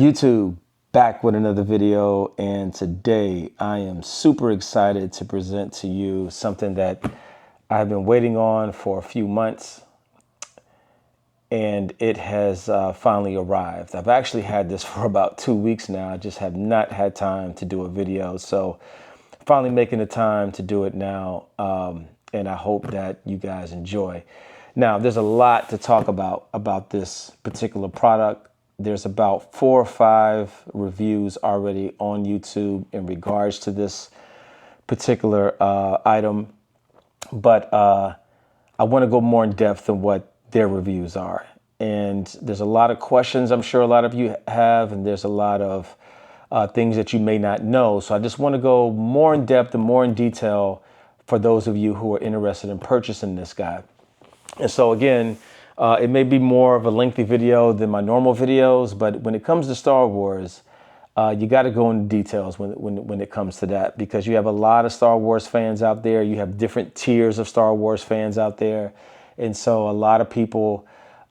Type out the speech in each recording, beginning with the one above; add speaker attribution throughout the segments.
Speaker 1: YouTube, back with another video, and today I am super excited to present to you something that I've been waiting on for a few months, and it has finally arrived. I've actually had this for about 2 weeks now. I just have not had time to do a video, so finally making the time to do it now, and I hope that you guys enjoy. Now, there's a lot to talk about this particular product. There's about 4 or 5 reviews already on YouTube in regards to this particular item, but I want to go more in depth than what their reviews are. And there's a lot of questions I'm sure a lot of you have, and there's a lot of things that you may not know. So I just want to go more in depth and more in detail for those of you who are interested in purchasing this guy. And so again, it may be more of a lengthy video than my normal videos, but when it comes to Star Wars, you got to go into details when it comes to that, because you have a lot of Star Wars fans out there. You have different tiers of Star Wars fans out there. And so a lot of people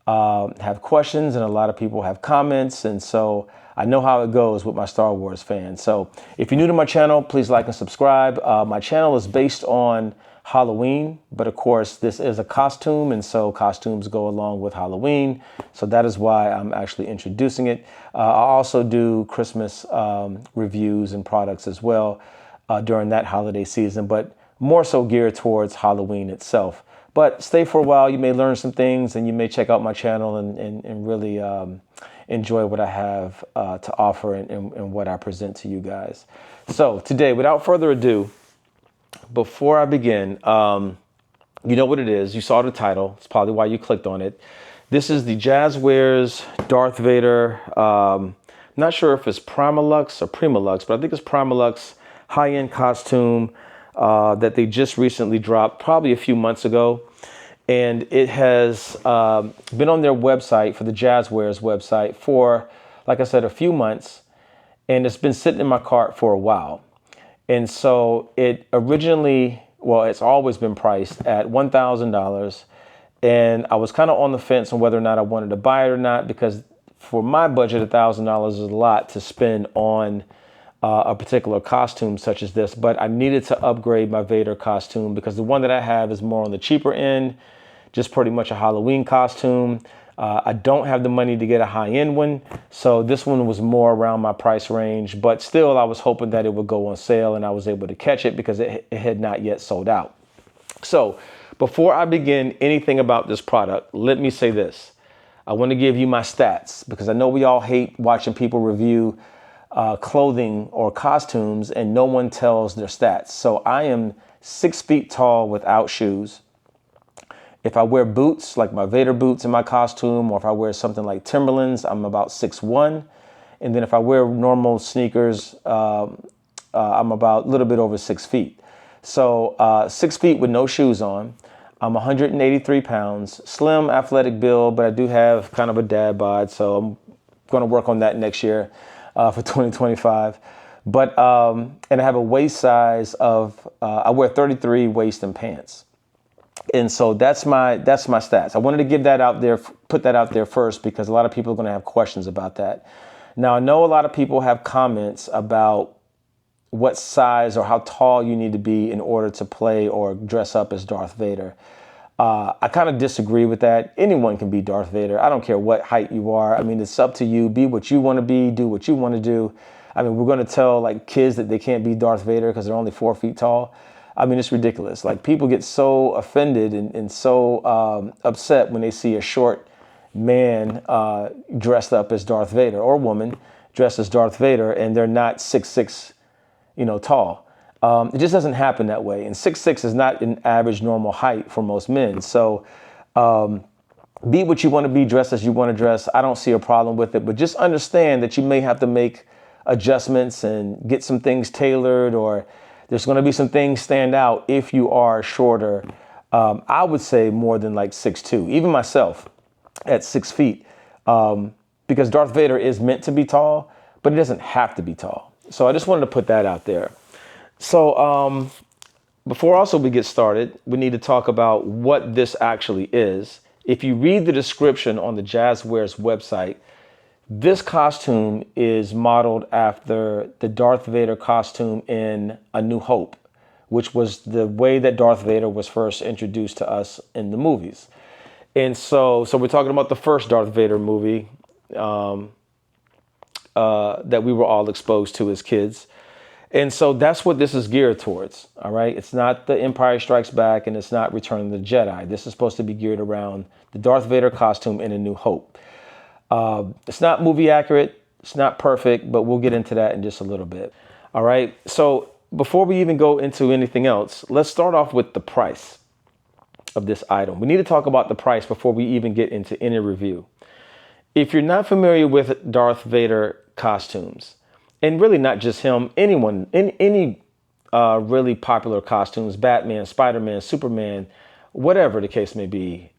Speaker 1: have questions and a lot of people have comments. And so I know how it goes with my Star Wars fans. So if you're new to my channel, please like and subscribe. My channel is based on Halloween, but of course this is a costume, and so costumes go along with Halloween, so that is why I'm actually introducing it. I also do Christmas reviews and products as well during that holiday season, but more so geared towards Halloween itself. But stay for a while, you may learn some things, and you may check out my channel and really enjoy what I have to offer and what I present to you guys. So today, without further ado, before I begin, you know what it is. You saw the title. It's probably why you clicked on it. This is the Jazwares Darth Vader. Not sure if it's Primalux or Primalux, but I think it's Primalux high-end costume that they just recently dropped, probably a few months ago. And it has been on their website, for the Jazwares website, for, like I said, a few months. And it's been sitting in my cart for a while. And so it originally, well, it's always been priced at $1,000. And I was kind of on the fence on whether or not I wanted to buy it or not, because for my budget, $1,000 is a lot to spend on a particular costume such as this. But I needed to upgrade my Vader costume, because the one that I have is more on the cheaper end, just pretty much a Halloween costume. I don't have the money to get a high-end one, so this one was more around my price range, but still I was hoping that it would go on sale and I was able to catch it, because it had not yet sold out. So before I begin anything about this product, let me say this. I want to give you my stats, because I know we all hate watching people review clothing or costumes and no one tells their stats. So I am 6 feet tall without shoes. If I wear boots, like my Vader boots in my costume, or if I wear something like Timberlands, I'm about 6'1". And then if I wear normal sneakers, I'm about a little bit over 6 feet. So 6 feet with no shoes on. I'm 183 pounds, slim, athletic build, but I do have kind of a dad bod, so I'm going to work on that next year for 2025. But and I have a waist size of, I wear 33 waist and pants. And so that's my stats. I wanted to give that out there, put that out there first, because a lot of people are going to have questions about that. Now, I know a lot of people have comments about what size or how tall you need to be in order to play or dress up as Darth Vader. I kind of disagree with that. Anyone can be Darth Vader. I don't care what height you are. I mean, it's up to you. Be what you want to be. Do what you want to do. I mean, we're going to tell like kids that they can't be Darth Vader because they're only 4 feet tall. I mean, it's ridiculous. Like, people get so offended and so upset when they see a short man dressed up as Darth Vader, or woman dressed as Darth Vader, and they're not 6'6", tall. It just doesn't happen that way. And 6'6" is not an average normal height for most men. So be what you want to be, dress as you want to dress. I don't see a problem with it, but just understand that you may have to make adjustments and get some things tailored, or there's going to be some things stand out if you are shorter. I would say more than like 6'2", even myself at 6 feet, because Darth Vader is meant to be tall, but he doesn't have to be tall. So I just wanted to put that out there. So before also we get started, we need to talk about what this actually is. If you read the description on the Jazwares website, This costume is modeled after the Darth Vader costume in A New Hope, which was the way that Darth Vader was first introduced to us in the movies. And so we're talking about the first Darth Vader movie that we were all exposed to as kids. And so that's what this is geared towards, all right? It's not The Empire Strikes Back and it's not Return of the Jedi. This is supposed to be geared around the Darth Vader costume in A New Hope. It's not movie accurate, it's not perfect, but we'll get into that in just a little bit, all right? So before we even go into anything else, let's start off with the price of this item. We need to talk about the price before we even get into any review. If you're not familiar with Darth Vader costumes, and really not just him, anyone, any really popular costumes, Batman, Spider-Man, Superman, whatever the case may be,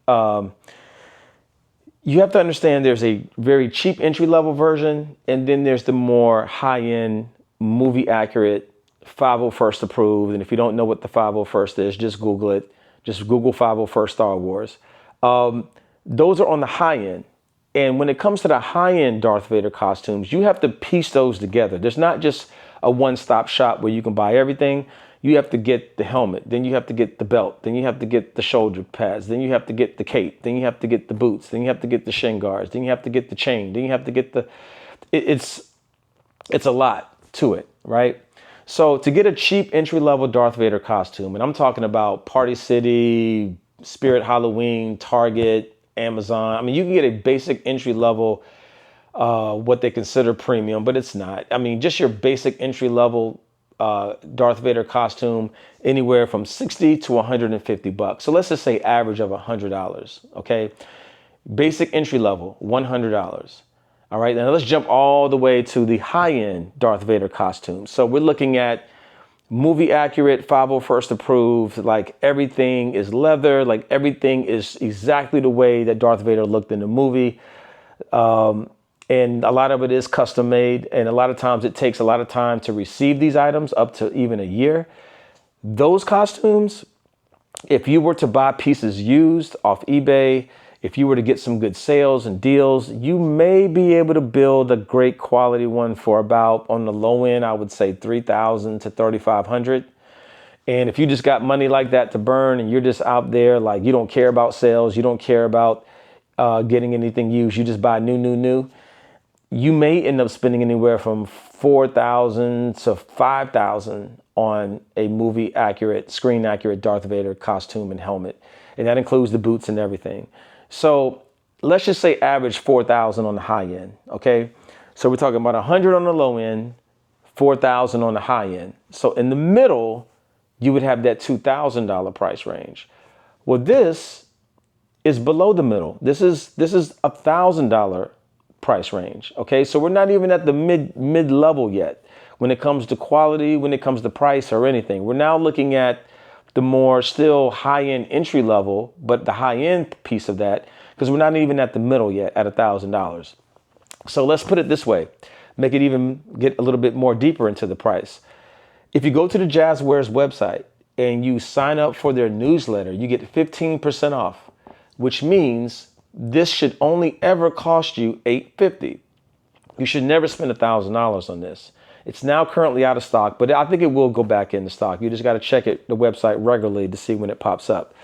Speaker 1: you have to understand there's a very cheap entry-level version, and then there's the more high-end, movie-accurate, 501st approved. And if you don't know what the 501st is, just Google it. Just Google 501st Star Wars. Those are on the high end. And when it comes to the high-end Darth Vader costumes, you have to piece those together. There's not just a one-stop shop where you can buy everything. You have to get the helmet, then you have to get the belt, then you have to get the shoulder pads, then you have to get the cape, then you have to get the boots, then you have to get the shin guards, then you have to get the chain, then you have to get the... It's a lot to it, right? So to get a cheap entry-level Darth Vader costume, and I'm talking about Party City, Spirit Halloween, Target, Amazon. I mean, you can get a basic entry-level, what they consider premium, but it's not. I mean, just your basic entry-level Darth Vader costume, anywhere from 60 to 150 bucks. So let's just say average of $100, okay? Basic entry level, $100. All right, now let's jump all the way to the high-end Darth Vader costume. So we're looking at movie accurate, 501st approved, like everything is leather, like everything is exactly the way that Darth Vader looked in the movie. And a lot of it is custom made. And a lot of times it takes a lot of time to receive these items, up to even a year. Those costumes, if you were to buy pieces used off eBay, if you were to get some good sales and deals, you may be able to build a great quality one for about, on the low end, I would say $3,000 to $3,500. And if you just got money like that to burn and you're just out there, like you don't care about sales, you don't care about getting anything used, you just buy new, you may end up spending anywhere from $4,000 to $5,000 on a movie accurate, screen accurate Darth Vader costume and helmet. And that includes the boots and everything. So let's just say average $4,000 on the high end. Okay. So we're talking about $100 on the low end, $4,000 on the high end. So in the middle, you would have that $2,000 price range. Well, this is below the middle. This is $1,000 price range. Okay, so we're not even at the mid level yet when it comes to quality, when it comes to price or anything. We're now looking at the more still high-end entry level, but the high-end piece of that, because we're not even at the middle yet at $1,000. So let's put it this way, make it even get a little bit more deeper into the price. If you go to the Jazwares website and you sign up for their newsletter, you get 15% off, which means this should only ever cost you $850. You should never spend $1,000 on this. It's now currently out of stock, but I think it will go back into stock. You just got to check the website regularly to see when it pops up.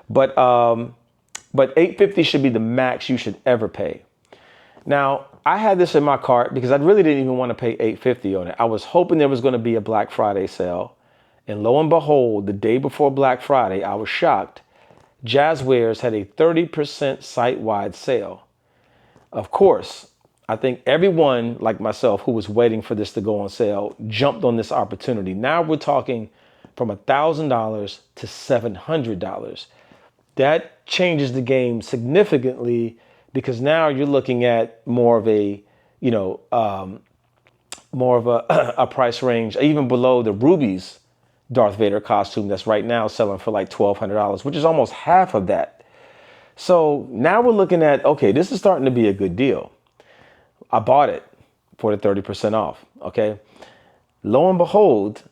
Speaker 1: But $850 should be the max you should ever pay. Now, I had this in my cart because I really didn't even want to pay $850 on it. I was hoping there was going to be a Black Friday sale. And lo and behold, the day before Black Friday, I was shocked. Jazwares had a 30% site-wide sale. Of course, I think everyone like myself who was waiting for this to go on sale jumped on this opportunity. Now we're talking from $1,000 to $700. That changes the game significantly because now you're looking at more of a, a price range, even below the Ruby's Darth Vader costume that's right now selling for like $1,200, which is almost half of that. So now we're looking at, okay, this is starting to be a good deal. I bought it for the 30% off, okay? Lo and behold,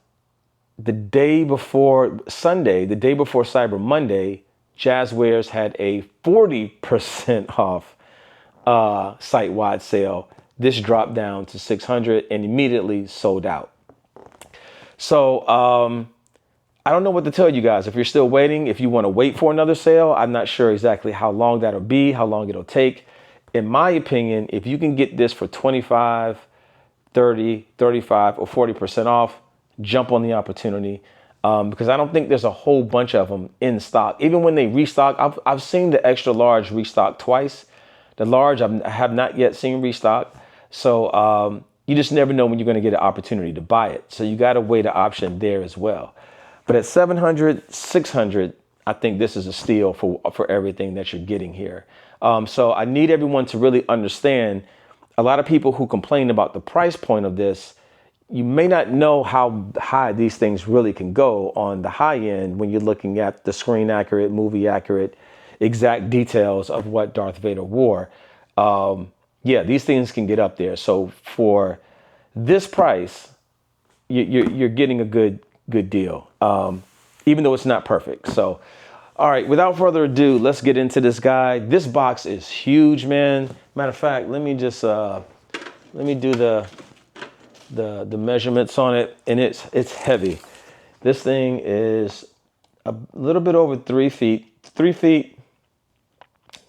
Speaker 1: the day before Sunday, the day before Cyber Monday, Jazwares had a 40% off site-wide sale this dropped down to 600 and immediately sold out. So I don't know what to tell you guys. If you're still waiting, if you want to wait for another sale, I'm not sure exactly how long that'll be, how long it'll take. In my opinion, if you can get this for 25, 30, 35, or 40% off, jump on the opportunity. Because I don't think there's a whole bunch of them in stock. Even when they restock, I've seen the extra large restock twice. The large I have not yet seen restock. So you just never know when you're going to get an opportunity to buy it. So you got to weigh the option there as well. But at 700, 600, I think this is a steal for everything that you're getting here. So I need everyone to really understand. A lot of people who complain about the price point of this, you may not know how high these things really can go on the high end when you're looking at the screen accurate, movie accurate, exact details of what Darth Vader wore. Yeah, these things can get up there. So for this price, you're getting a good deal, even though it's not perfect. So, all right, without further ado, let's get into this guy. This box is huge, man. Matter of fact, let me just let me do the measurements on it, and it's heavy. This thing is a little bit over 3 feet,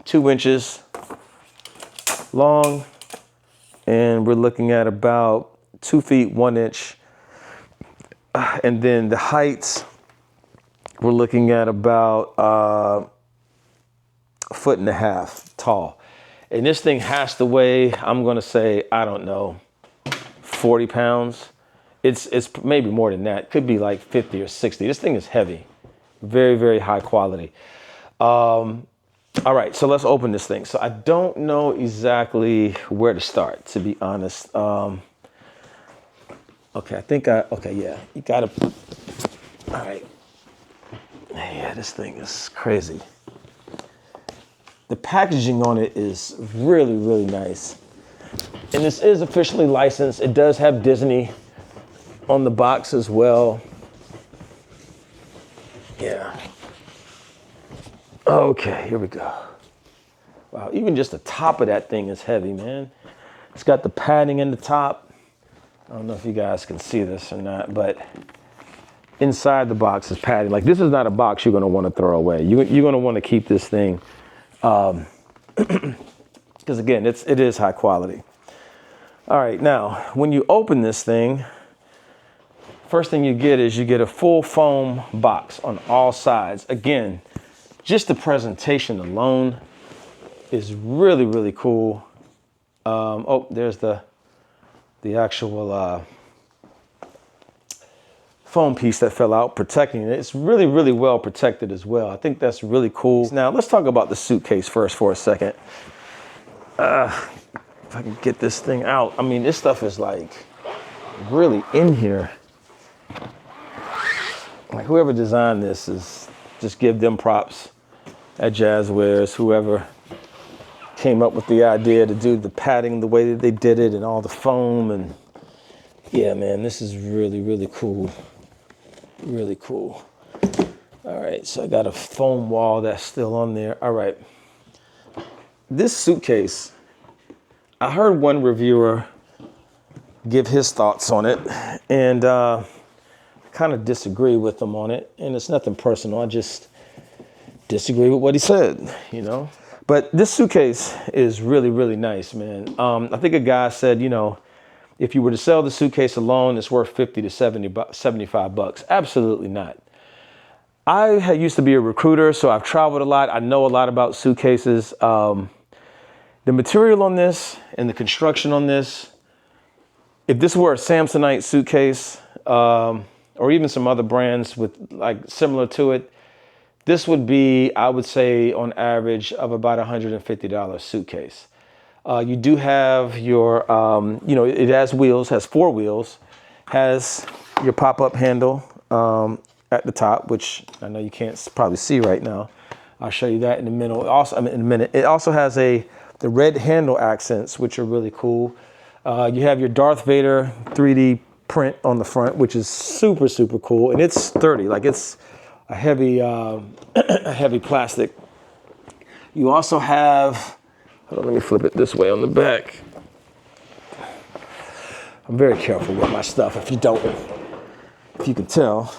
Speaker 1: 2 inches long, and we're looking at about 2 feet 1 inch. And then the heights, we're looking at about 1.5 feet tall. And this thing has to weigh, I'm gonna say, I don't know, 40 pounds. It's maybe more than that. Could be like 50 or 60. This thing is heavy, very, very high quality. All right, so let's open this thing. So I don't know exactly where to start, to be honest. Okay, yeah, you gotta, all right. Yeah, this thing is crazy. The packaging on it is really, really nice. And this is officially licensed. It does have Disney on the box as well. Yeah. Okay, here we go. Wow, even just the top of that thing is heavy, man. It's got the padding in the top. I don't know if you guys can see this or not, but inside the box is padding. Like, this is not a box you're gonna wanna throw away. You're gonna wanna keep this thing, because again, it is high quality. All right, now, when you open this thing, first thing you get is you get a full foam box on all sides. Again, just the presentation alone is really, really cool. Oh, there's the actual foam piece that fell out, protecting it. It's really, really well protected as well. I think that's really cool. Now, let's talk about the suitcase first for a second. If I can get this thing out. I mean, this stuff is like really in here. Like, whoever designed this is, just give them props at Jazwares, whoever came up with the idea to do the padding the way that they did it and all the foam. And yeah, man, this is really, really cool. Really cool. All right, so I got a foam wall that's still on there. All right. This suitcase, I heard one reviewer give his thoughts on it, and I kind of disagree with him on it. And it's nothing personal. I just disagree with what he said, you know? But this suitcase is really, really nice, man. I think a guy said, you know, if you were to sell the suitcase alone, it's worth 50 to 75 bucks. Absolutely not. I used to be a recruiter, so I've traveled a lot. I know a lot about suitcases. The material on this and the construction on this, if this were a Samsonite suitcase, or even some other brands with like similar to it, this would be, I would say, on average of about $150 suitcase. You do have your, you know, it has wheels, has 4 wheels, has your pop-up handle at the top, which I know you can't probably see right now. I'll show you that in a minute. It also has the red handle accents, which are really cool. You have your Darth Vader 3D print on the front, which is super, super cool. And it's sturdy, like it's a heavy, a heavy plastic. You also have, hold on, let me flip it this way on the back. I'm very careful with my stuff, if you can tell.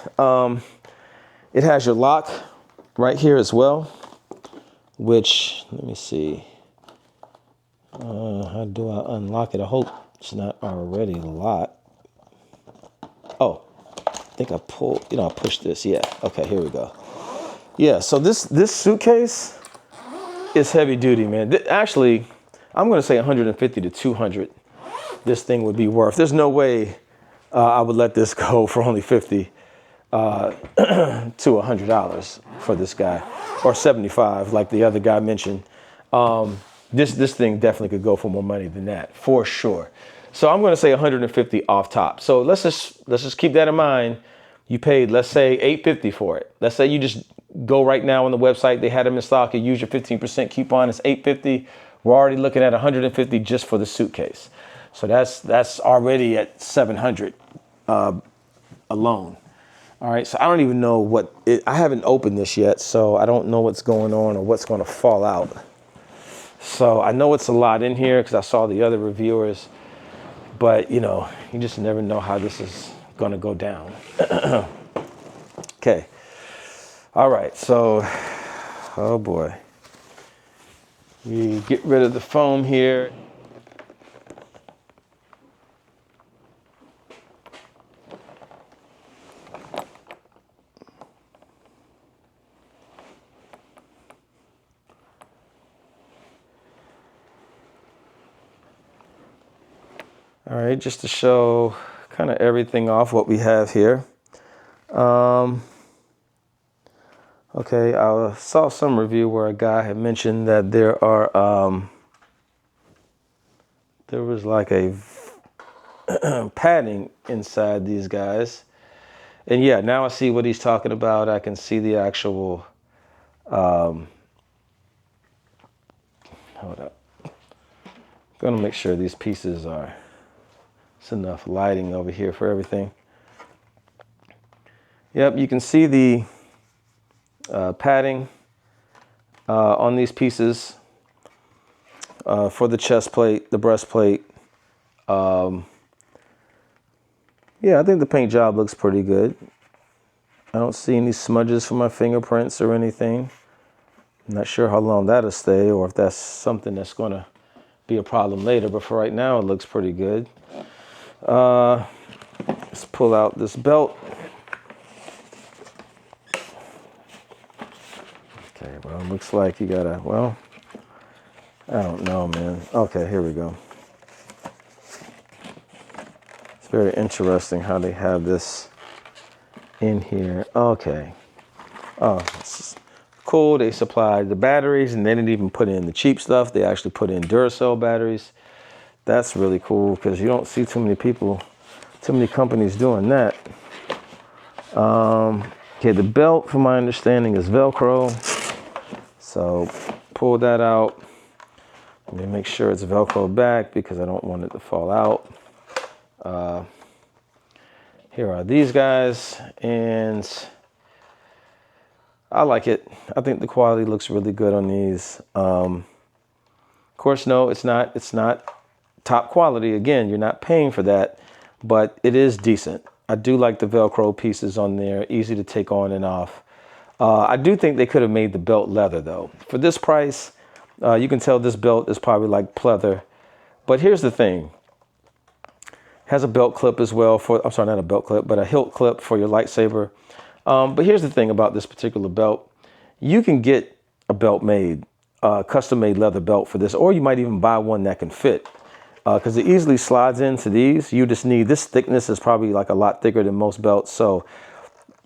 Speaker 1: It has your lock right here as well, which, let me see. How do I unlock it? I hope it's not already locked. Oh, I think I pulled, I pushed this. Yeah, okay, here we go. Yeah, so this suitcase is heavy duty, man. Actually, I'm gonna say 150 to 200 this thing would be worth. There's no way I would let this go for only 50 to $100 for this guy, or 75 like the other guy mentioned. This thing definitely could go for more money than that, for sure. So I'm going to say 150 off top. So let's just keep that in mind. You paid, let's say, $850 for it. Let's say you just go right now on the website. They had them in stock. You use your 15% coupon. It's $850. We're already looking at $150 just for the suitcase. So that's already at $700 alone. All right. So I don't even know I haven't opened this yet, so I don't know what's going on or what's going to fall out. So I know it's a lot in here because I saw the other reviewers, but you just never know how this is going to go down. Okay. All right. So, oh boy. We get rid of the foam here. All right, just to show kind of everything off what we have here. Okay, I saw some review where a guy had mentioned that there was like a padding inside these guys. And yeah, now I see what he's talking about. I can see the actual, hold up. Gonna make sure these pieces are, it's enough lighting over here for everything. Yep, you can see the padding on these pieces for the chest plate, the breastplate. Yeah, I think the paint job looks pretty good. I don't see any smudges for my fingerprints or anything. I'm not sure how long that'll stay or if that's something that's going to be a problem later, but for right now it looks pretty good. Let's pull out this belt. Okay, well, it looks like you gotta, well, I don't know, man. Okay, here we go. It's very interesting how they have this in here. Okay. Oh, it's cool. They supplied the batteries and they didn't even put in the cheap stuff. They actually put in Duracell batteries. That's really cool because you don't see too many companies doing that. Okay, the belt, from my understanding, is Velcro. So pull that out. Let me make sure it's Velcro back because I don't want it to fall out. Here are these guys, and I like it. I think the quality looks really good on these. Of course, no, it's not top quality. Again, you're not paying for that, but it is decent. I do like the Velcro pieces on there, easy to take on and off. I do think they could have made the belt leather though. For this price, you can tell this belt is probably like pleather. But here's the thing. Has a belt clip as well for, I'm sorry, not a belt clip, but a hilt clip for your lightsaber. But here's the thing about this particular belt. You can get a belt made, custom made leather belt for this, or you might even buy one that can fit. Because it easily slides into these. You just need, this thickness is probably like a lot thicker than most belts. So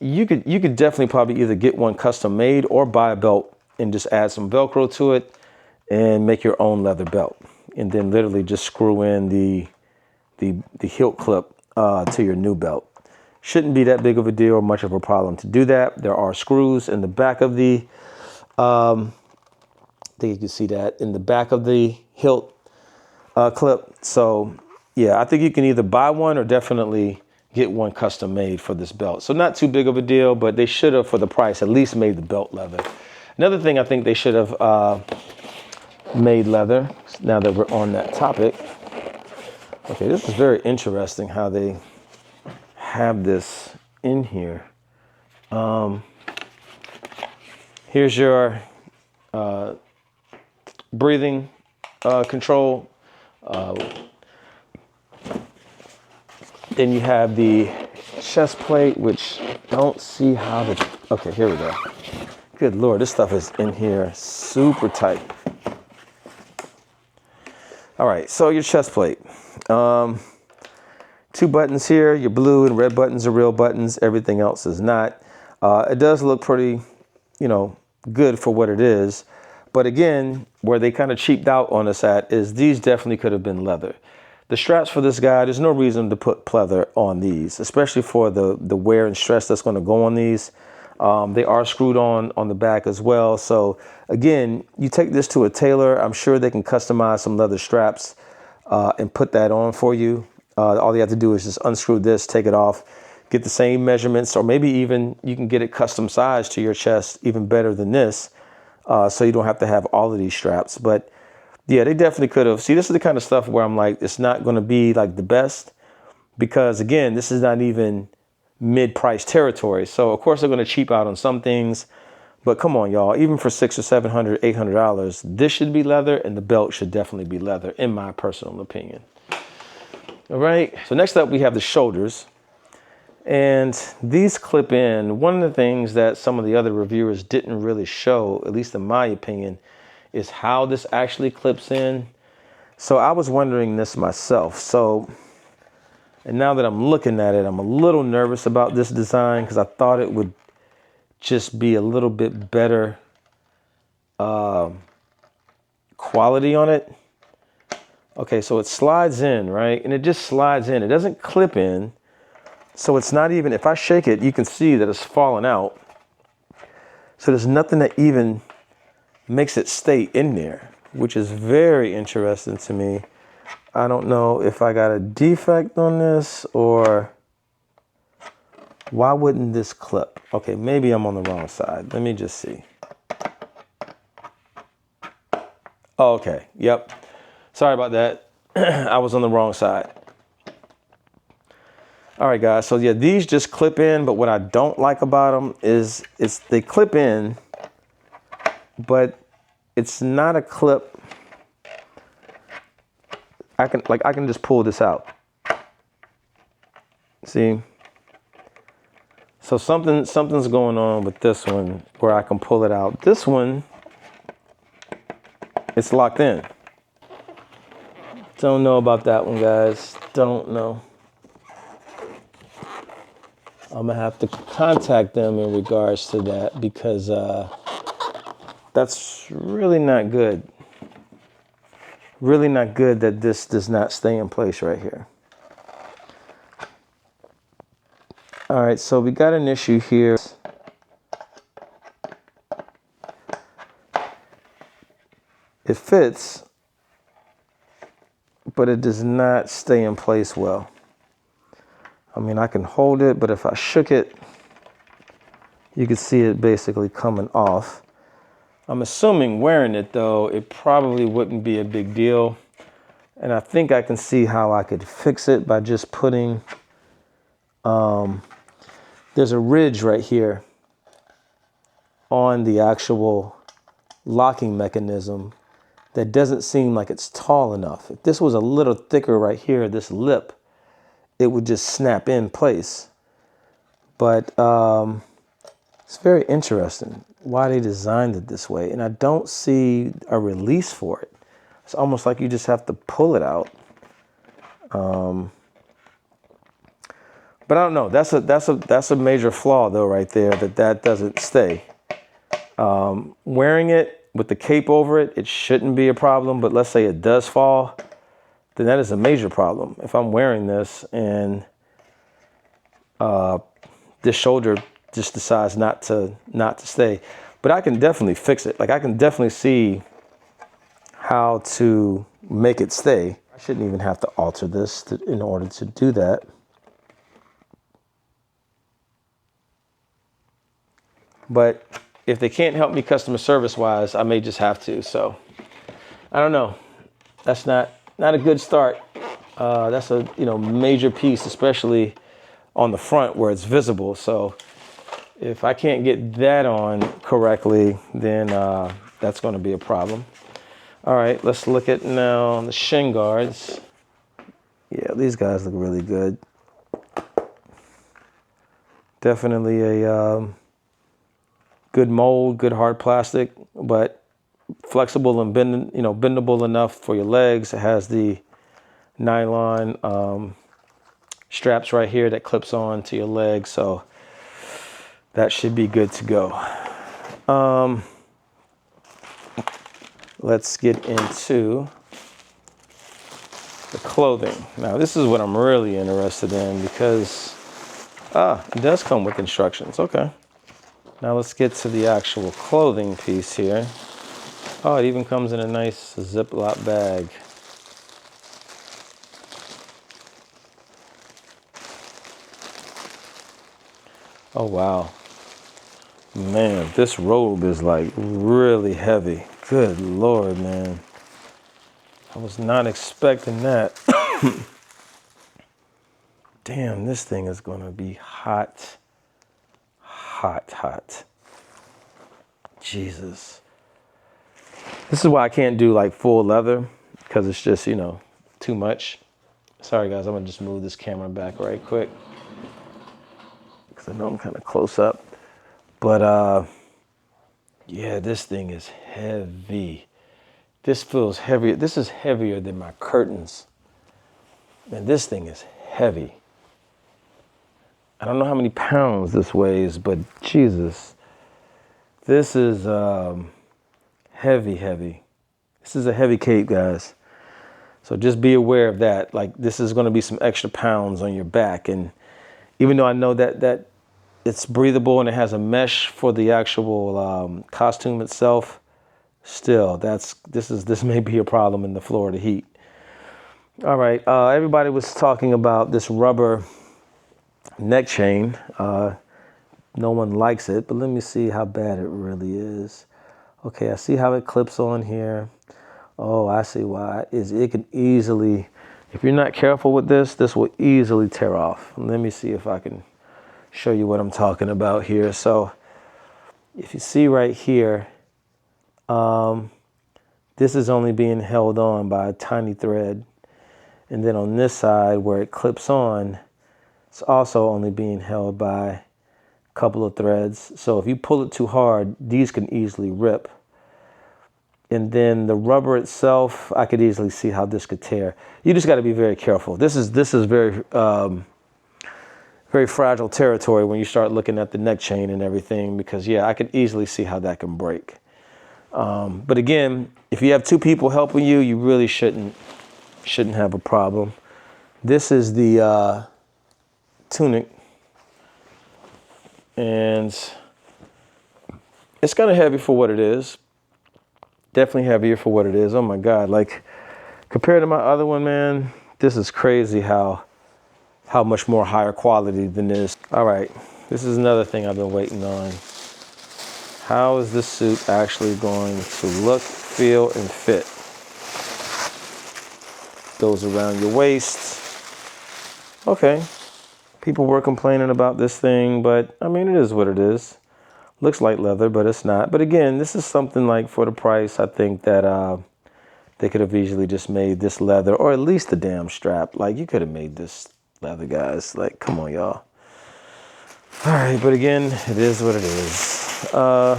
Speaker 1: you could definitely probably either get one custom made or buy a belt and just add some Velcro to it and make your own leather belt. And then literally just screw in the hilt clip to your new belt. Shouldn't be that big of a deal or much of a problem to do that. There are screws in the back of the, I think you can see that in the back of the hilt clip. So yeah, I think you can either buy one or definitely get one custom made for this belt. So not too big of a deal, but they should have, for the price, at least made the belt leather. Another thing I think they should have made leather, now that we're on that topic, Okay, this is very interesting how they have this in here. Here's your breathing control. Then you have the chest plate, which I don't see how to, okay, here we go. Good Lord, this stuff is in here super tight. All right, so your chest plate. 2 buttons here, your blue and red buttons are real buttons, everything else is not. It does look pretty, you know, good for what it is. But again, where they kind of cheaped out on us at is these definitely could have been leather. The straps for this guy, there's no reason to put pleather on these, especially for the wear and stress that's going to go on these. They are screwed on the back as well. So again, you take this to a tailor, I'm sure they can customize some leather straps and put that on for you. All you have to do is just unscrew this, take it off, get the same measurements, or maybe even you can get it custom sized to your chest, even better than this. So you don't have to have all of these straps. But yeah, they definitely could have. See, this is the kind of stuff where I'm like, it's not going to be like the best because again, this is not even mid-price territory. So of course they're going to cheap out on some things, but come on, y'all, even for $600 or $700, $800, this should be leather and the belt should definitely be leather in my personal opinion. All right. So next up we have the shoulders. And these clip in. One of the things that some of the other reviewers didn't really show, at least in my opinion, is how this actually clips in. So I was wondering this myself. So, and now that I'm looking at it, I'm a little nervous about this design because I thought it would just be a little bit better quality on it. Okay, so it slides in, right? And it just slides in. It doesn't clip in. So it's not even, if I shake it, you can see that it's falling out. So there's nothing that even makes it stay in there, which is very interesting to me. I don't know if I got a defect on this or why wouldn't this clip? Okay, maybe I'm on the wrong side. Let me just see. Oh, okay, yep. Sorry about that. I was on the wrong side. All right, guys, so yeah, these just clip in, but what I don't like about them is they clip in, but it's not a clip. I can just pull this out. See? So something's going on with this one where I can pull it out. This one, it's locked in. Don't know about that one, guys. Don't know. I'm gonna have to contact them in regards to that because that's really not good. Really not good that this does not stay in place right here. All right, so we got an issue here. It fits, but it does not stay in place well. I mean, I can hold it, but if I shook it, you could see it basically coming off. I'm assuming wearing it though, it probably wouldn't be a big deal. And I think I can see how I could fix it by just putting, there's a ridge right here on the actual locking mechanism that doesn't seem like it's tall enough. If this was a little thicker right here, this lip, it would just snap in place. But it's very interesting why they designed it this way. And I don't see a release for it. It's almost like you just have to pull it out. But I don't know. That's a major flaw though right there, that doesn't stay. Wearing it with the cape over it, it shouldn't be a problem. But let's say it does fall, then that is a major problem. If I'm wearing this and this shoulder just decides not to stay. But I can definitely fix it. Like I can definitely see how to make it stay. I shouldn't even have to alter this in order to do that. But if they can't help me customer service wise, I may just have to. So I don't know. That's not a good start. That's a major piece, especially on the front where it's visible. So if I can't get that on correctly, then that's going to be a problem. All right, let's look at now the shin guards. Yeah, these guys look really good. Definitely a good mold, good hard plastic, but flexible and bendable enough for your legs. It has the nylon straps right here that clips on to your leg, so that should be good to go. Let's get into the clothing. Now this is what I'm really interested in because it does come with instructions. Okay. Now let's get to the actual clothing piece here. Oh, it even comes in a nice Ziploc bag. Oh wow. Man, this robe is like really heavy. Good Lord, man. I was not expecting that. Damn, this thing is gonna be hot. Hot, hot. Jesus. This is why I can't do like full leather, because it's just, too much. Sorry guys, I'm gonna just move this camera back right quick, because I know I'm kind of close up. But yeah, this thing is heavy. This feels heavier. This is heavier than my curtains. Man, this thing is heavy. I don't know how many pounds this weighs, but Jesus. This is heavy, heavy. This is a heavy cape, guys. So just be aware of that. Like, this is going to be some extra pounds on your back. And even though I know that it's breathable and it has a mesh for the actual costume itself, still, this may be a problem in the Florida heat. All right, everybody was talking about this rubber neck chain. No one likes it, but let me see how bad it really is. Okay, I see how it clips on here. Oh, I see why. It can easily, if you're not careful with this will easily tear off. Let me see if I can show you what I'm talking about here. So if you see right here, this is only being held on by a tiny thread. And then on this side where it clips on, it's also only being held by a couple of threads. So if you pull it too hard, these can easily rip. And then the rubber itself, I could easily see how this could tear. You just got to be very careful. This is very very fragile territory when you start looking at the neck chain and everything, because yeah, I could easily see how that can break. But again, if you have two people helping you, you really shouldn't have a problem. This is the tunic, and it's kind of heavy for what it is. Definitely heavier for what it is. Oh my God, like compared to my other one, man, this is crazy how much more higher quality than this. All right, this is another thing I've been waiting on. How is this suit actually going to look, feel, and fit? Goes around your waist. Okay, people were complaining about this thing, but I mean, it is what it is. Looks like leather, but it's not. But again, this is something like for the price, I think that they could have easily just made this leather, or at least the damn strap. Like, you could have made this leather, guys. Like, come on, y'all. All right, but again, it is what it is. Okay.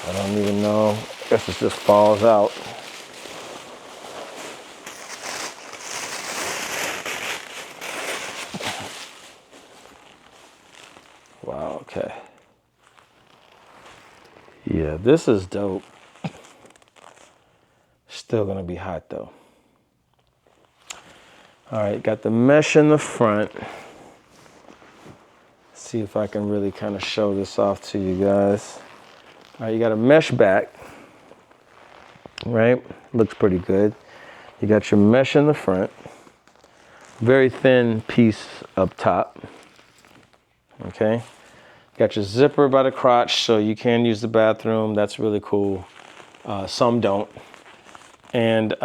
Speaker 1: I don't even know. I guess it just falls out. Wow, okay. Yeah, this is dope. Still gonna be hot though. All right, got the mesh in the front. See if I can really kind of show this off to you guys. All right, you got a mesh back, right? Looks pretty good. You got your mesh in the front. Very thin piece up top, okay? Got your zipper by the crotch, so you can use the bathroom. That's really cool. Some don't. And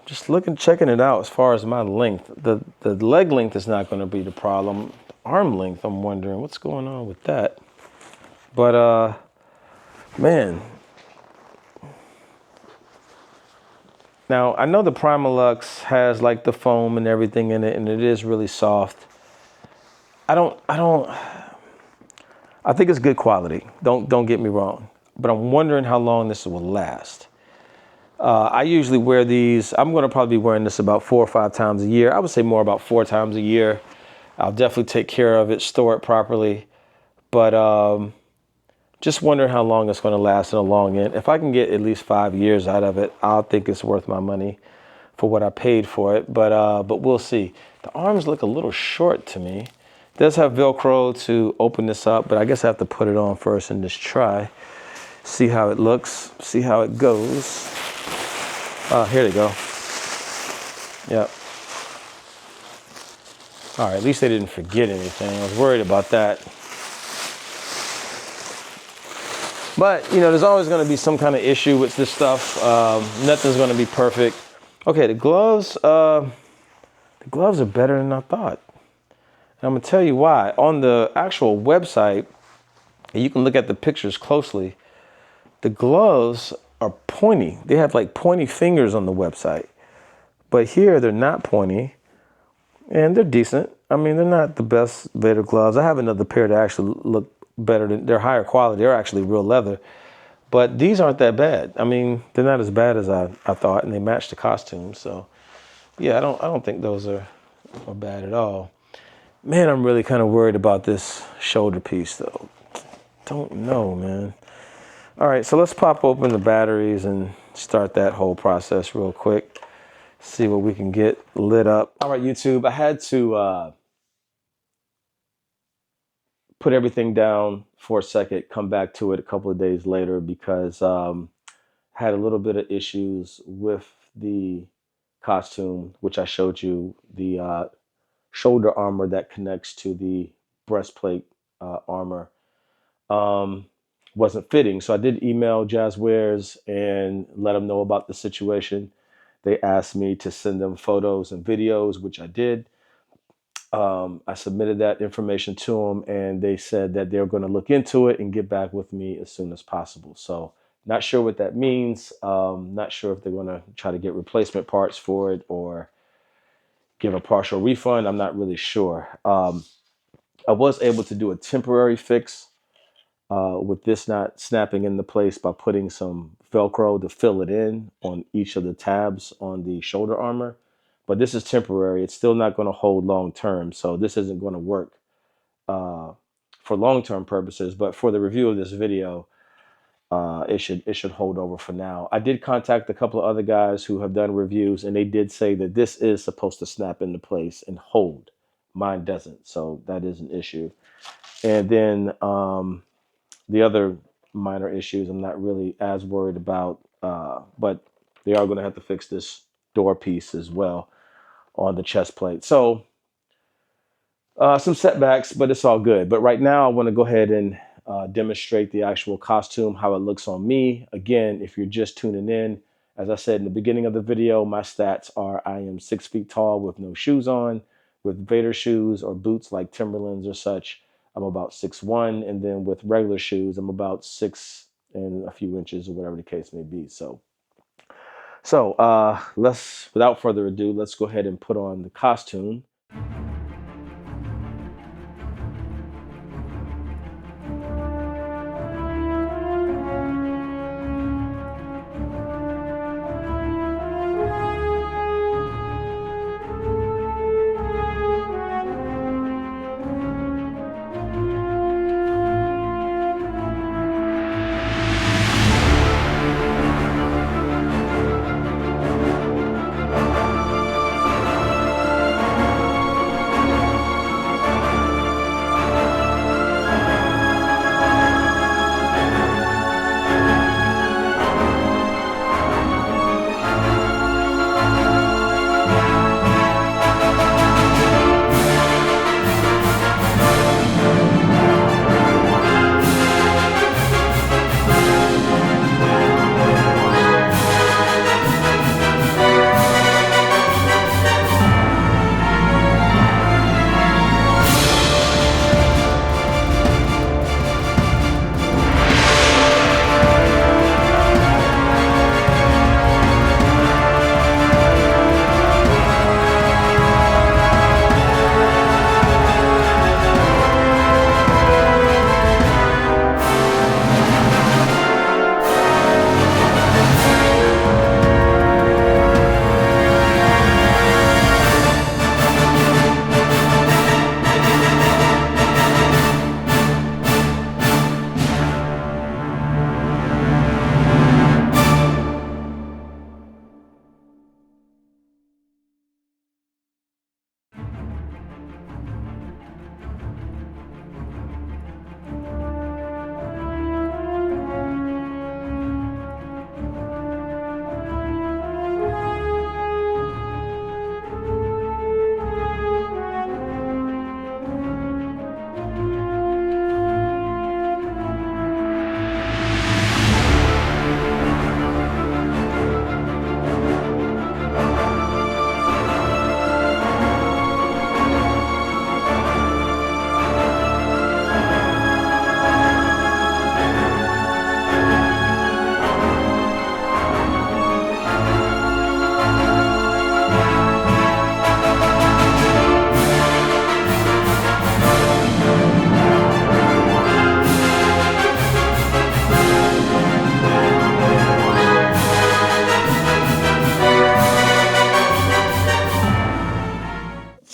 Speaker 1: just checking it out as far as my length. The leg length is not going to be the problem. Arm length, I'm wondering what's going on with that. But man. Now, I know the Primalux has like the foam and everything in it, and it is really soft. I think it's good quality. Don't get me wrong, but I'm wondering how long this will last. I usually wear these. I'm going to probably be wearing this about 4 or 5 times a year. I would say more about 4 times a year. I'll definitely take care of it, store it properly. But just wondering how long it's going to last in the long end. If I can get at least 5 years out of it, I'll think it's worth my money for what I paid for it. But we'll see. The arms look a little short to me. It does have Velcro to open this up, but I guess I have to put it on first and just try. See how it looks, see how it goes. Here they go. Yep. All right, at least they didn't forget anything. I was worried about that. But, you know, there's always going to be some kind of issue with this stuff. Nothing's going to be perfect. Okay, the gloves are better than I thought. And I'm going to tell you why. On the actual website, and you can look at the pictures closely, the gloves are pointy. They have like pointy fingers on the website. But here they're not pointy, and they're decent. I mean, they're not the best Vader gloves. I have another pair that actually look better. They're higher quality. They're actually real leather. But these aren't that bad. I mean, they're not as bad as I thought, and they match the costume. So, yeah, I don't think those are bad at all. Man, I'm really kind of worried about this shoulder piece, though. Don't know, man. All right, so let's pop open the batteries and start that whole process real quick. See what we can get lit up. All right, YouTube, I had to put everything down for a second, come back to it a couple of days later because I had a little bit of issues with the costume, which I showed you, the shoulder armor that connects to the breastplate armor. Wasn't fitting. So I did email Jazwares and let them know about the situation. They asked me to send them photos and videos, which I did. I submitted that information to them, and they said that they're going to look into it and get back with me as soon as possible. So not sure what that means. Not sure if they're going to try to get replacement parts for it or give a partial refund. I'm not really sure. I was able to do a temporary fix with this not snapping into place by putting some Velcro to fill it in on each of the tabs on the shoulder armor. But this is temporary. It's still not going to hold long term. So this isn't going to work for long term purposes. But for the review of this video, it should hold over for now. I did contact a couple of other guys who have done reviews, and they did say that this is supposed to snap into place and hold. Mine doesn't. So that is an issue. And then the other minor issues I'm not really as worried about, but they are going to have to fix this door piece as well on the chest plate. So some setbacks, but it's all good. But right now I want to go ahead and demonstrate the actual costume, how it looks on me. Again, if you're just tuning in, as I said in the beginning of the video, my stats are I am 6 feet tall with no shoes on. With Vader shoes or boots like Timberlands or such, I'm about 6'1", and then with regular shoes, I'm about 6 and a few inches or whatever the case may be. So let's, without further ado, let's go ahead and put on the costume.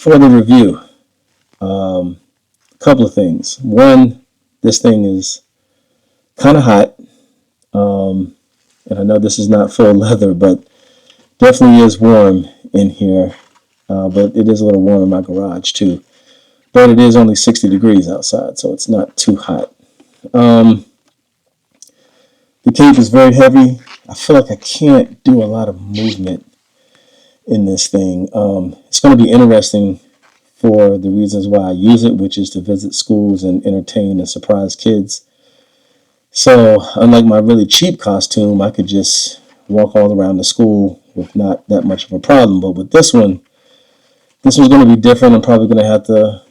Speaker 1: for the review, a couple of things. One, this thing is kind of hot. And I know this is not full leather, but definitely is warm in here. But it is a little warm in my garage too. But it is only 60 degrees outside, so it's not too hot. The cape is very heavy. I feel like I can't do a lot of movement in this thing. It's going to be interesting for the reasons why I use it, which is to visit schools and entertain and surprise kids. So unlike my really cheap costume, I could just walk all around the school with not that much of a problem. But with this one's going to be different. I'm probably going to have to,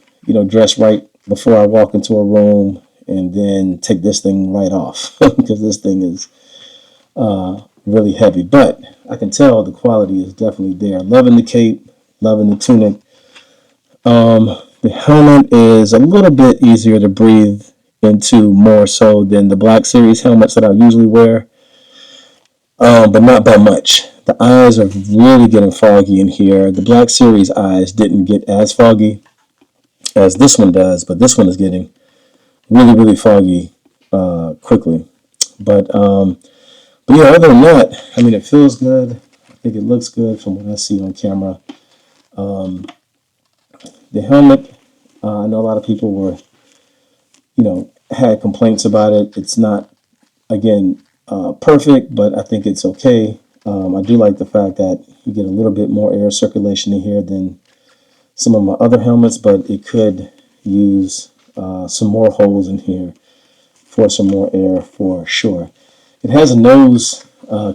Speaker 1: dress right before I walk into a room and then take this thing right off because this thing is really heavy. But I can tell the quality is definitely there. Loving the cape, loving the tunic. The helmet is a little bit easier to breathe into, more so than the Black Series helmets that I usually wear, but not by much. The eyes are really getting foggy in here. The Black Series eyes didn't get as foggy as this one does, but this one is getting really, really foggy quickly. But yeah, other than that, it feels good. I think it looks good from what I see on camera. The helmet, I know a lot of people were, had complaints about it. It's not, again, perfect, but I think it's okay. I do like the fact that you get a little bit more air circulation in here than some of my other helmets, but it could use some more holes in here for some more air for sure. It has a nose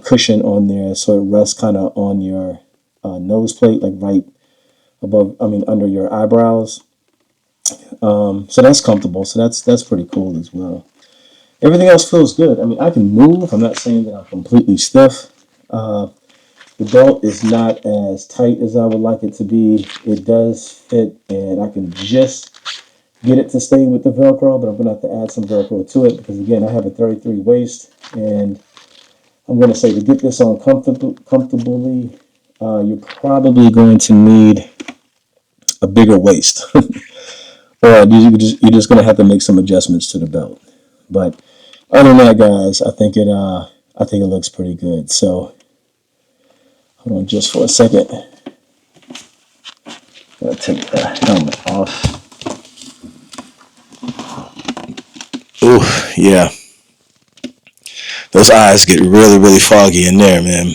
Speaker 1: cushion on there, so it rests kind of on your nose plate, like right above, under your eyebrows. So that's comfortable. So that's pretty cool as well. Everything else feels good. I can move. I'm not saying that I'm completely stiff. The belt is not as tight as I would like it to be. It does fit, and I can just get it to stay with the Velcro, but I'm going to have to add some Velcro to it because, again, I have a 33 waist, and I'm going to say to get this on comfortably, you're probably going to need a bigger waist. Or you're just going to have to make some adjustments to the belt. But other than that, guys, I think it looks pretty good. So hold on just for a second. I'm going to take the helmet off. Ooh, yeah. Those eyes get really, really foggy in there, man.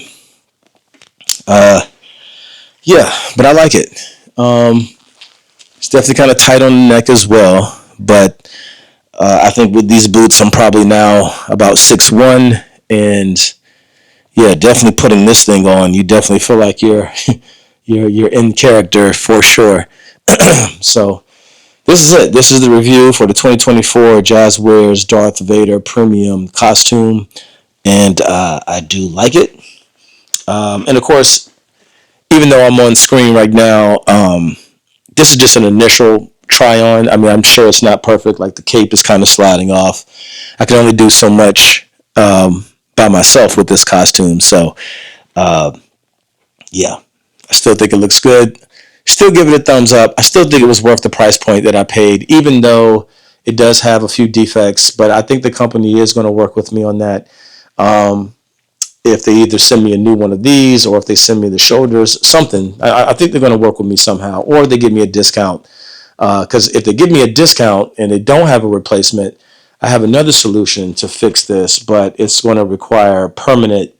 Speaker 1: Yeah, but I like it. It's definitely kind of tight on the neck as well, but I think with these boots, I'm probably now about 6'1", and yeah, definitely putting this thing on, you definitely feel like you're you're in character for sure. So this is it. This is the review for the 2024 Jazwares Darth Vader Premium costume, and I do like it. And of course, even though I'm on screen right now, this is just an initial try on. I'm sure it's not perfect. Like the cape is kind of sliding off. I can only do so much by myself with this costume. So, yeah, I still think it looks good. Still give it a thumbs up. I still think it was worth the price point that I paid, even though it does have a few defects. But I think the company is going to work with me on that. If they either send me a new one of these or if they send me the shoulders, something, I think they're going to work with me somehow, or they give me a discount. Because if they give me a discount and they don't have a replacement, I have another solution to fix this, but it's going to require a permanent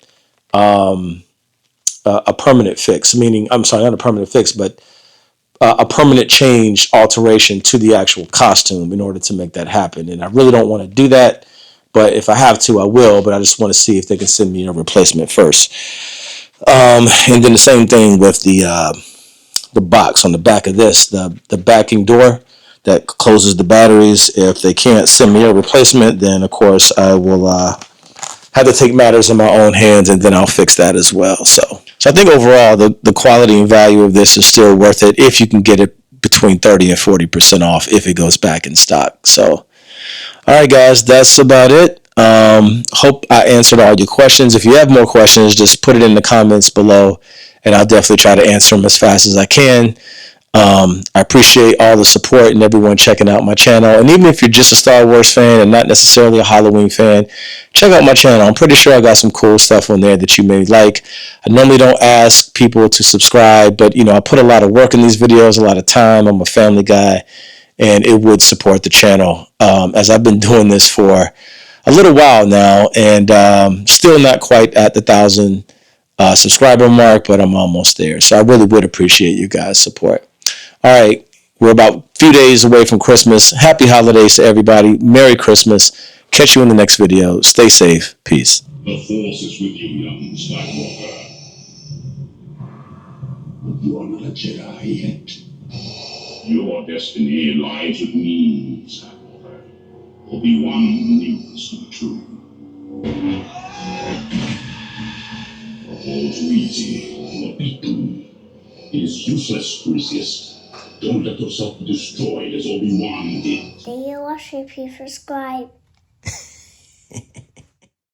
Speaker 1: fix, meaning, I'm sorry, not a permanent fix, but a permanent change, alteration to the actual costume in order to make that happen. And I really don't want to do that. But if I have to, I will. But I just want to see if they can send me a replacement first. And then the same thing with the box on the back of this, the backing door that closes the batteries. If they can't send me a replacement, then of course I will have to take matters in my own hands, and then I'll fix that as well. So I think overall the quality and value of this is still worth it if you can get it between 30 and 40% off if it goes back in stock. So. All right, guys, that's about it. Hope I answered all your questions. If you have more questions, just put it in the comments below, and I'll definitely try to answer them as fast as I can. I appreciate all the support and everyone checking out my channel. And even if you're just a Star Wars fan and not necessarily a Halloween fan, check out my channel. I'm pretty sure I got some cool stuff on there that you may like. I normally don't ask people to subscribe, but I put a lot of work in these videos, a lot of time. I'm a family guy, and it would support the channel, as I've been doing this for a little while now, and still not quite at the 1,000 subscriber mark, but I'm almost there. So I really would appreciate you guys' support. All right, we're about a few days away from Christmas. Happy holidays to everybody. Merry Christmas. Catch you in the next video. Stay safe. Peace.
Speaker 2: The Force is with you, young Skywalker. You are not a Jedi yet. Your destiny lies with me, Skywalker. Obi-Wan knew this to be true. All too easy. What we do. It is useless to resist. Don't let yourself be destroyed as Obi-Wan did.
Speaker 3: Thank you, watch, repeat, subscribe.